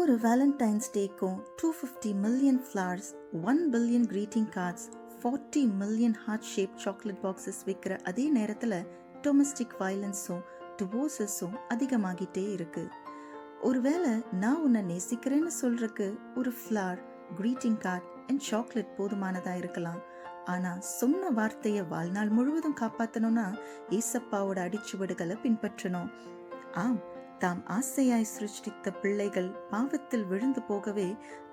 ஒவ்வொரு வேலண்டைன்ஸ் டேக்கும் 250 million flowers, 1 billion greeting cards, 40 million heart shape chocolate boxes விற்கிற அதே நேரத்தில் டொமஸ்டிக் வயலன்ஸும் டிவோர்ஸஸும் அதிகமாகிட்டே இருக்கு. ஒருவேளை நான் உன்னை நேசிக்கிறேன்னு சொல்றதுக்கு ஒரு flower, greeting card and chocolate போதுமானதாக இருக்கலாம். ஆனால் சொன்ன வார்த்தையை வாழ்நாள் முழுவதும் காப்பாற்றணும்னா ஏசப்பாவோட அடிச்சுவடுகளை பின்பற்றணும். ஆம், தாம் ஆசையாய் சிருஷ்டித்த பிள்ளைகள் பாவத்தில் விழுந்து போகவே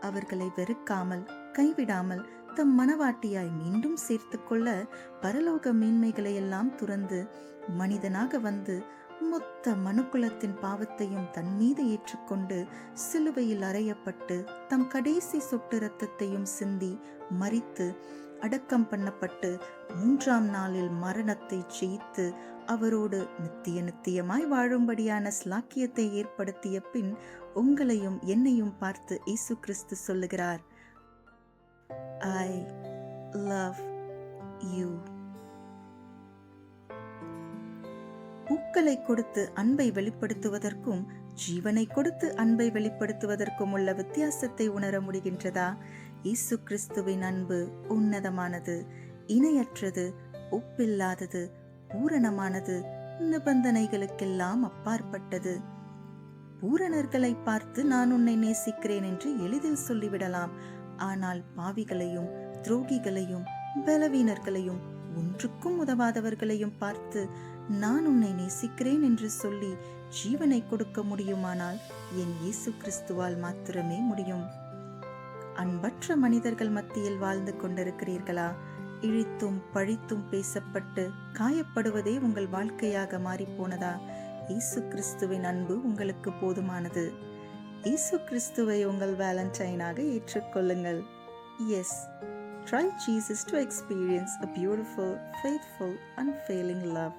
அவர்களை வெறுக்காமல் கைவிடாமல் தம் மனவாட்டியாய் மீண்டும் சேர்த்து கொள்ள பரலோக மேன்மைகளை எல்லாம் துறந்து மனிதனாக வந்து மொத்த மனுக்குலத்தின் பாவத்தையும் தன் மீது ஏற்றுக்கொண்டு சிலுவையில் அறையப்பட்டு தம் கடைசி சொட்டு இரத்தத்தையும் சிந்தி மரித்து அடக்கம் பண்ணப்பட்டு 3ஆம் நாளில் மரணத்தை ஜெயித்து அவரோடு நித்தியமாய் வாழும்படியான ஸ்லாக்கியத்தை ஏற்படுத்திய பின் உங்களையும் என்னையும் பார்த்து இயேசு கிறிஸ்து சொல்லுகிறார், I love you. பூக்களை கொடுத்து அன்பை வெளிப்படுத்துவதற்கும் ஜீவனை கொடுத்து அன்பை வெளிப்படுத்துவதற்கும் உள்ள வித்தியாசத்தை உணர முடிகின்றதா? இயேசு கிறிஸ்துவின் அன்பு உன்னதமானது, இணையற்றது, ஒப்பில்லாதது, பூரணமானது, நிபந்தனைகளுக்கெல்லாம் அப்பாற்பட்டது. பூரணர்களை பார்த்து நான் உன்னை நேசிக்கிறேன் என்று எளிதில் சொல்லிவிடலாம். ஆனால் பாவிகளையும் துரோகிகளையும் பலவீனர்களையும் ஒன்றுக்கும் உதவாதவர்களையும் பார்த்து நான் உன்னை நேசிக்கிறேன் என்று சொல்லி ஜீவனை கொடுக்க முடியுமானால் என் இயேசு கிறிஸ்துவால் மாத்திரமே முடியும். அன்பற்ற மனிதர்கள் மத்தியில் வாழ்ந்து கொண்டிருக்கிறீர்களா? இழித்தும் பழித்தும் பேசப்பட்டு காயப்படுவதே உங்கள் வாழ்க்கையாக மாறிப்போனதா? இயேசு கிறிஸ்துவின் அன்பு உங்களுக்கு போதுமானது. இயேசு கிறிஸ்துவை உங்கள் வேலண்டைனாக ஏற்றுக்கொள்ளுங்கள். Yes, try Jesus to experience a beautiful, faithful, unfailing love.